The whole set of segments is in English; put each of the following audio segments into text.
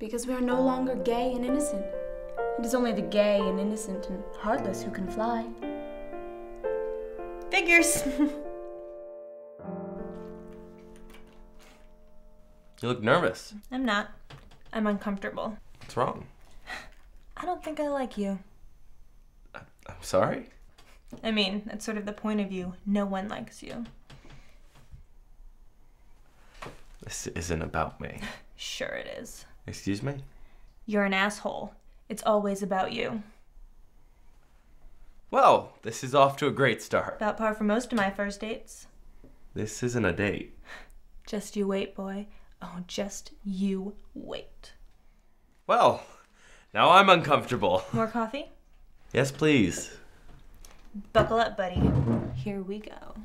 because we are no longer gay and innocent. It is only the gay and innocent and heartless who can fly. Figures. You look nervous. I'm not. I'm uncomfortable. What's wrong? I don't think I like you. I'm sorry? I mean, that's sort of the point of you. No one likes you. This isn't about me. Sure it is. Excuse me? You're an asshole. It's always about you. Well, this is off to a great start. About par for most of my first dates. This isn't a date. Just you wait, boy. Oh, just you wait. Well, now I'm uncomfortable. More coffee? Yes, please. Buckle up, buddy. Here we go.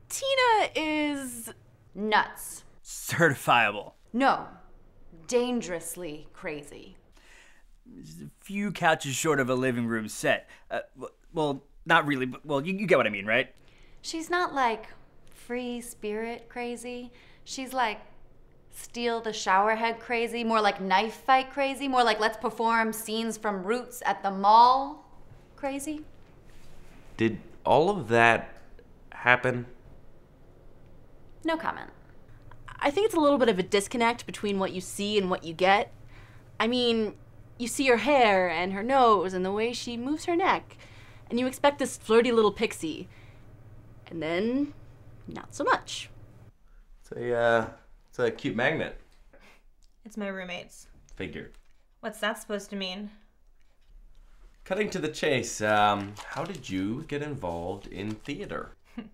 Tina is Nuts. Certifiable. No. Dangerously crazy. A few couches short of a living room set. Well, not really, but well, you get what I mean, right? She's not like free spirit crazy. She's like steal the shower head crazy, more like knife fight crazy, more like let's perform scenes from Roots at the mall crazy. Did all of that happen? No comment. I think it's a little bit of a disconnect between what you see and what you get. I mean, you see her hair and her nose and the way she moves her neck, and you expect this flirty little pixie. And then, not so much. It's a cute magnet. It's my roommate's. Figured. What's that supposed to mean? Cutting to the chase, how did you get involved in theater? Well,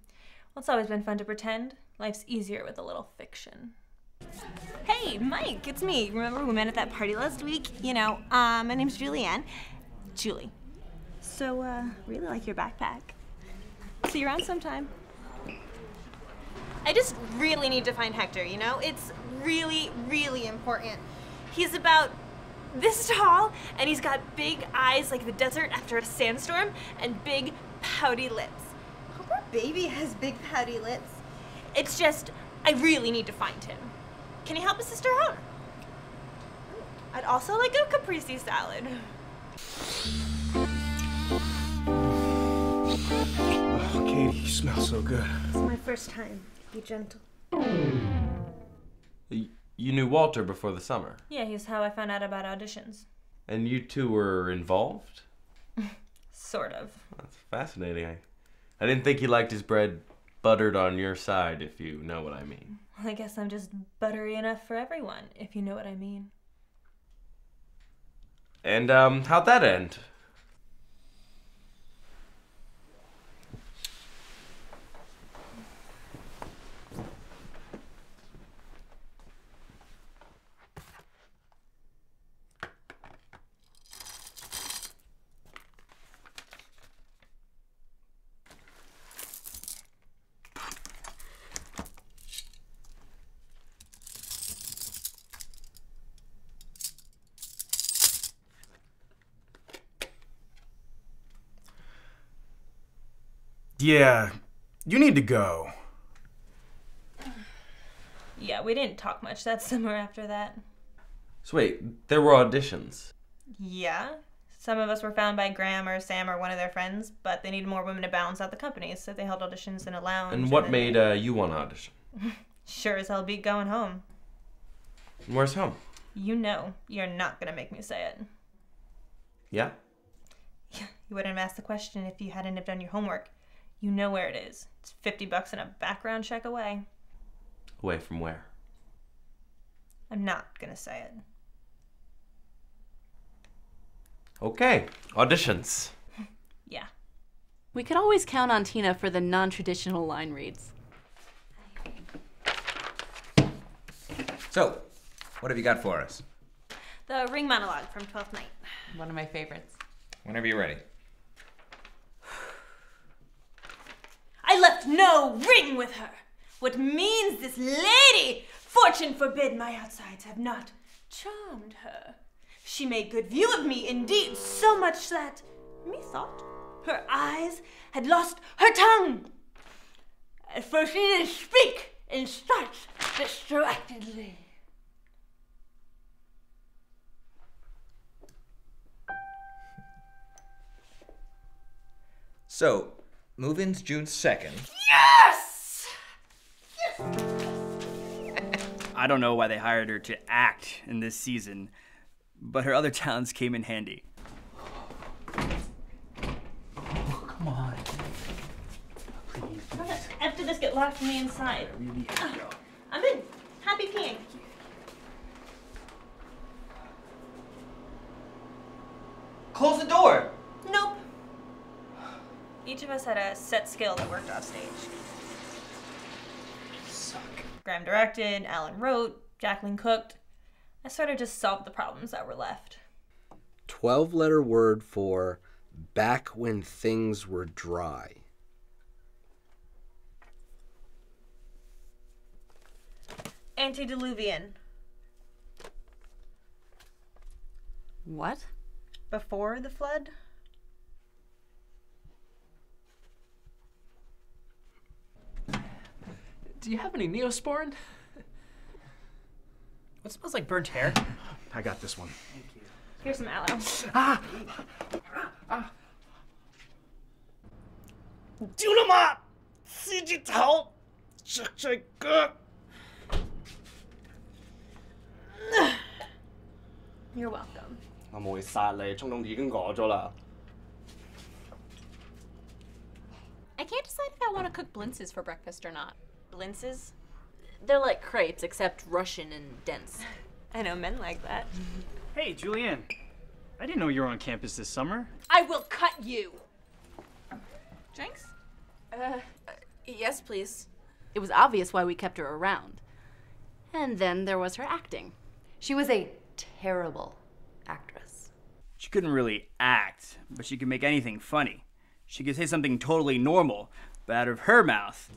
it's always been fun to pretend. Life's easier with a little fiction. Hey, Mike, it's me. Remember we met at that party last week? You know, my name's Julianne. Julie. So, really like your backpack. See you around sometime. I just really need to find Hector, you know? It's really, really important. He's about this tall, and he's got big eyes like the desert after a sandstorm, and big, pouty lips. Oh, poor baby has big, pouty lips. It's just, I really need to find him. Can you help a sister out? I'd also like a caprese salad. Oh, Katie, you smell so good. It's my first time. Be gentle. You knew Walter before the summer. Yeah, he's how I found out about auditions. And you two were involved? Sort of. That's fascinating. I didn't think he liked his bread buttered on your side, if you know what I mean. Well, I guess I'm just buttery enough for everyone, if you know what I mean. And, how'd that end? Yeah, you need to go. Yeah, we didn't talk much that summer after that. So wait, there were auditions. Yeah. Some of us were found by Graham or Sam or one of their friends, but they needed more women to balance out the company, so they held auditions in a lounge. And what made you want to audition? Sure as hell beat going home. And where's home? You know, you're not gonna make me say it. Yeah? You wouldn't have asked the question if you hadn't have done your homework. You know where it is. It's $50 and a background check away. Away from where? I'm not gonna say it. Okay, auditions. Yeah. We could always count on Tina for the non-traditional line reads. So, what have you got for us? The ring monologue from 12th Night. One of my favorites. Whenever you're ready. I left no ring with her. What means this lady? Fortune forbid my outsides have not charmed her. She made good view of me, indeed, so much that, methought, her eyes had lost her tongue. For she did speak in such distractedly. So, move-in's June 2nd. Yes! I don't know why they hired her to act in this season, but her other talents came in handy. Oh, come on. Please. After this, get locked from the inside. Really have to go. I'm in. Happy peeing. Close the door! Nope. Each of us had a set skill that worked off stage. Suck. Graham directed, Alan wrote, Jacqueline cooked. I sort of just solved the problems that were left. 12-letter word for back when things were dry. Antediluvian. What? Before the flood? Do you have any Neosporin? What smells like burnt hair? I got this one. Here's some aloe. You're welcome. 我冇會殺你，衝動已經攞咗啦。 I can't decide if I want to cook blintzes for breakfast or not. Blintzes? They're like crepes, except Russian and dense. I know men like that. Hey, Julianne. I didn't know you were on campus this summer. I will cut you! Drinks? Yes, please. It was obvious why we kept her around. And then there was her acting. She was a terrible actress. She couldn't really act, but she could make anything funny. She could say something totally normal, but out of her mouth.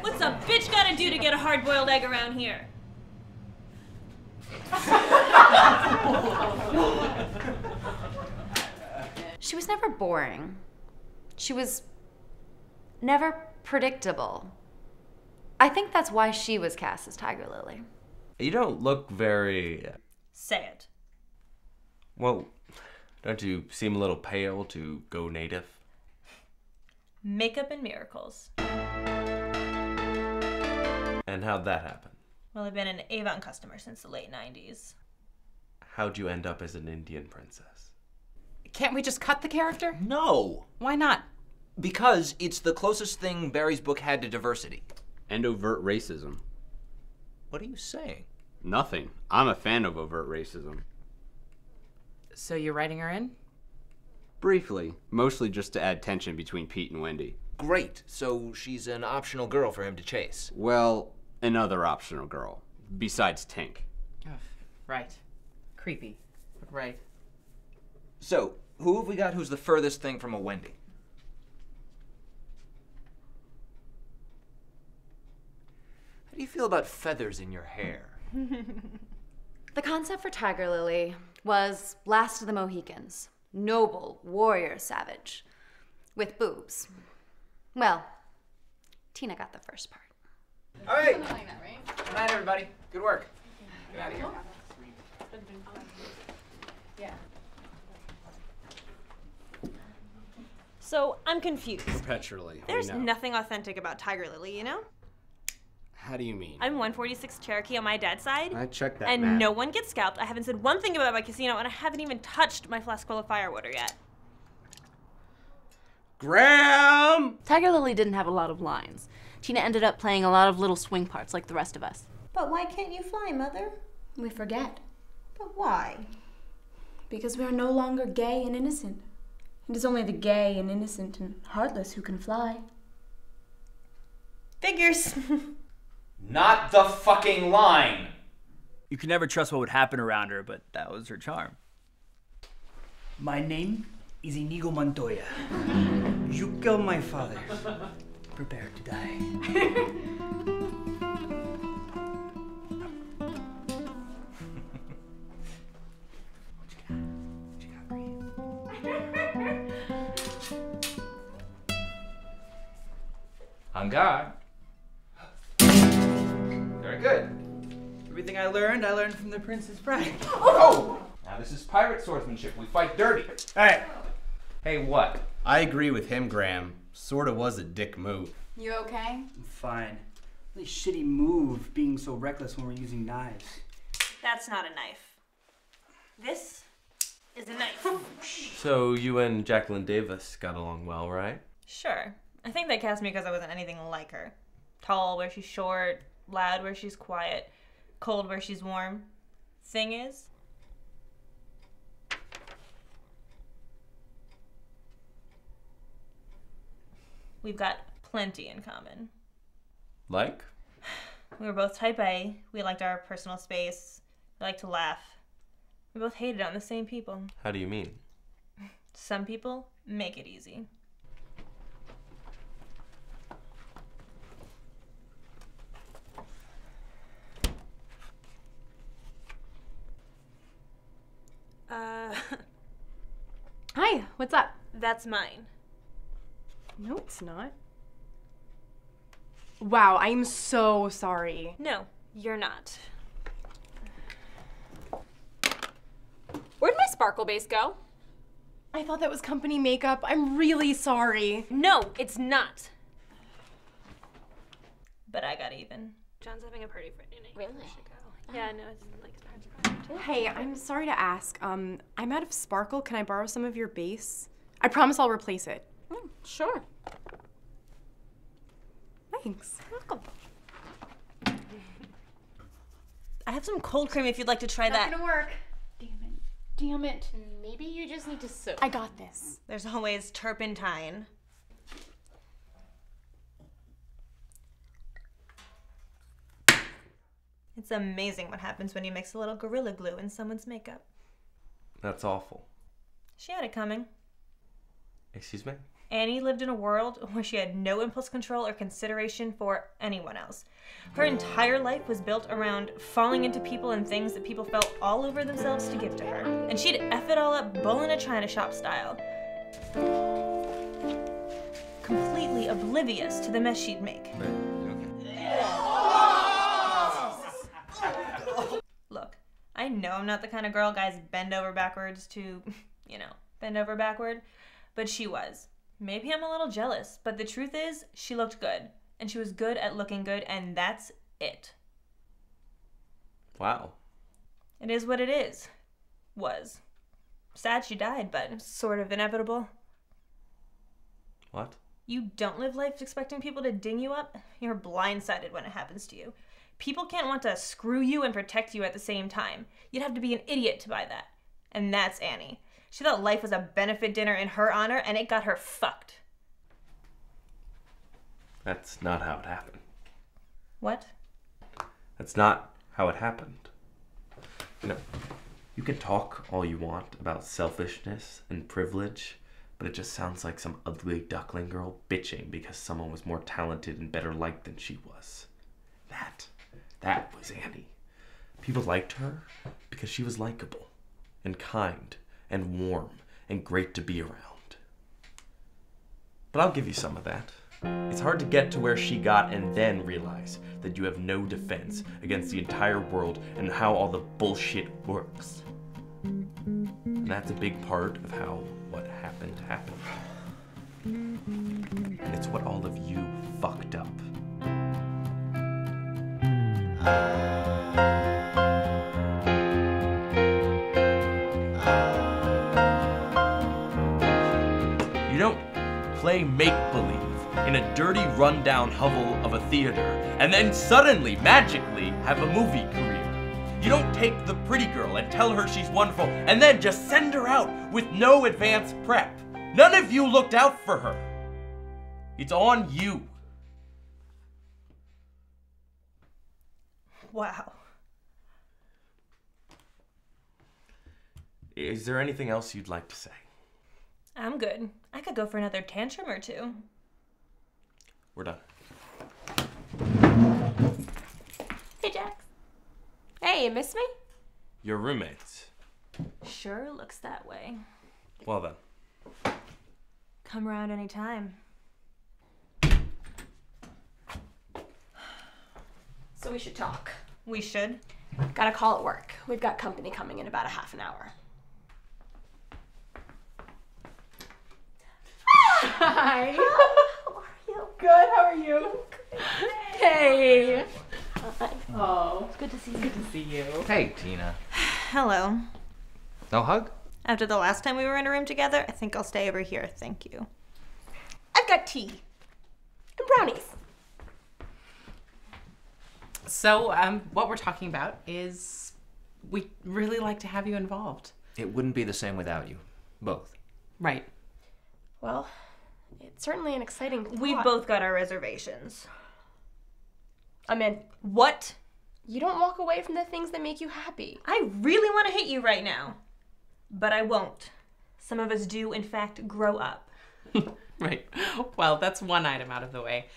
What's a bitch gotta do to get a hard-boiled egg around here? She was never boring. She was never predictable. I think that's why she was cast as Tiger Lily. You don't look very... Say it. Well, don't you seem a little pale to go native? Makeup and miracles. And how'd that happen? Well, I've been an Avon customer since the late 90s. How'd you end up as an Indian princess? Can't we just cut the character? No, Why not? because it's the closest thing Barry's book had to diversity. And overt racism. What are you saying? Nothing. I'm a fan of overt racism. So you're writing her in? Briefly, mostly just to add tension between Pete and Wendy. Great, so she's an optional girl for him to chase. Well, another optional girl, besides Tink. Ugh, right. Creepy, but right. So, who have we got who's the furthest thing from a Wendy? How do you feel about feathers in your hair? The concept for Tiger Lily was Last of the Mohicans. Noble, warrior, savage. With boobs. Well, Tina got the first part. All right. Good night, everybody. Good work. Get out of here. So, I'm confused. Perpetually. There's nothing authentic about Tiger Lily, you know? How do you mean? I'm 146 Cherokee on my dad's side. I checked that And map. no one gets scalped. I haven't said one thing about my casino, and I haven't even touched my flask full of Firewater yet. Graham! Tiger Lily didn't have a lot of lines. Tina ended up playing a lot of little swing parts like the rest of us. But why can't you fly, Mother? We forget. But why? Because we are no longer gay and innocent. It is only the gay and innocent and heartless who can fly. Figures. Not the fucking line! You could never trust what would happen around her, but that was her charm. My name is Inigo Montoya. You killed my father. Prepare to die. On guard. Very good. Everything I learned from the Princess Bride. Oh! Now this is pirate swordsmanship. We fight dirty. Alright. Hey, what? I agree with him, Graham. Sorta was a dick move. You okay? I'm fine. Really shitty move being so reckless when we're using knives. That's not a knife. This is a knife. So you and Jacqueline Davis got along well, right? Sure. I think they cast me because I wasn't anything like her. Tall where she's short, loud where she's quiet, cold where she's warm. Thing is, we've got plenty in common. Like? We were both type A. We liked our personal space. We liked to laugh. We both hated on the same people. How do you mean? Some people make it easy. Hi, what's up? That's mine. No, it's not. Wow, I'm so sorry. No, you're not. Where'd my sparkle base go? I thought that was company makeup. I'm really sorry. No, it's not. But I got even. John's having a party Friday night. Really? We should go. Yeah, no, it's like his parents' party. Hey, I'm sorry to ask. I'm out of sparkle. Can I borrow some of your base? I promise I'll replace it. Sure. Thanks. Welcome. I have some cold cream if you'd like to try that. Not gonna work. Damn it. Maybe you just need to soak. I got this. There's always turpentine. It's amazing what happens when you mix a little Gorilla Glue in someone's makeup. That's awful. She had it coming. Excuse me? Annie lived in a world where she had no impulse control or consideration for anyone else. Her entire life was built around falling into people and things that people felt all over themselves to give to her. And she'd F it all up bull in a china shop style. Completely oblivious to the mess she'd make. Look, I know I'm not the kind of girl guys bend over backwards to, bend over backward, but she was. Maybe I'm a little jealous, but the truth is, she looked good. And she was good at looking good, and that's it. Wow. It is what it is. Was. Sad she died, but sort of inevitable. What? You don't live life expecting people to ding you up. You're blindsided when it happens to you. People can't want to screw you and protect you at the same time. You'd have to be an idiot to buy that. And that's Annie. She thought life was a benefit dinner in her honor, and it got her fucked. That's not how it happened. What? That's not how it happened. You can talk all you want about selfishness and privilege, but it just sounds like some ugly duckling girl bitching because someone was more talented and better liked than she was. That was Annie. People liked her because she was likable and kind and warm and great to be around. But I'll give you some of that. It's hard to get to where she got and then realize that you have no defense against the entire world and how all the bullshit works. And that's a big part of how what happened happened. And it's what all of you fucked up. You don't play make-believe in a dirty rundown hovel of a theater and then suddenly, magically, have a movie career. You don't take the pretty girl and tell her she's wonderful and then just send her out with no advance prep. None of you looked out for her. It's on you. Wow. Is there anything else you'd like to say? I'm good. I could go for another tantrum or two. We're done. Hey, Jax. Hey, you miss me? Your roommates. Sure looks that way. Well then. Come around anytime. we should talk. We should. Got a call at work. We've got company coming in about a half an hour. Hi. How are you? Good, how are you? Hey. Hi. Oh, it's good to see you. Good to see you. Hey, Tina. Hello. No hug? After the last time we were in a room together, I think I'll stay over here. Thank you. I've got tea. And brownies. So, what we're talking about is we'd really like to have you involved. It wouldn't be the same without you. Both. Right. Well, it's certainly an exciting thought. We've both got our reservations. I'm in. What? You don't walk away from the things that make you happy. I really want to hit you right now. But I won't. Some of us do, in fact, grow up. Right. Well, that's one item out of the way.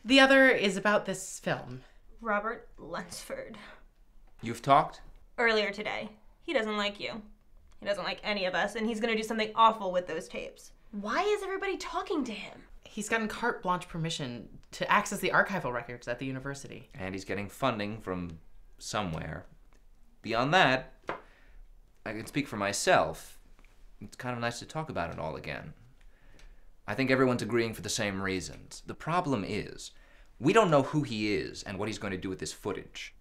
The other is about this film. Robert Lunsford. You've talked? Earlier today. He doesn't like you. He doesn't like any of us, and he's gonna do something awful with those tapes. Why is everybody talking to him? He's gotten carte blanche permission to access the archival records at the university. And he's getting funding from somewhere. Beyond that, I can speak for myself. It's kind of nice to talk about it all again. I think everyone's agreeing for the same reasons. The problem is, we don't know who he is and what he's going to do with this footage.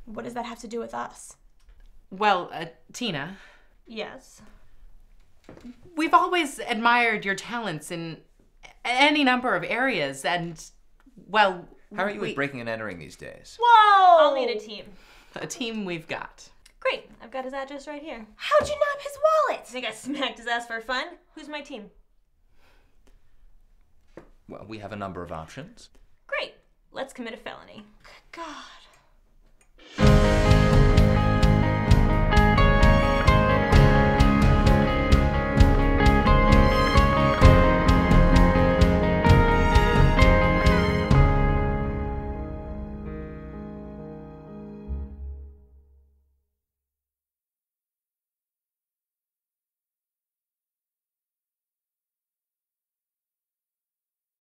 What does that have to do with us? Well, Tina. Yes? We've always admired your talents in any number of areas, and, well... How are you with breaking and entering these days? Whoa! I'll need a team. A team we've got. Great. I've got his address right here. How'd you nab his wallet? Think I smacked his ass for fun? Who's my team? Well, we have a number of options. Great. Let's commit a felony. God.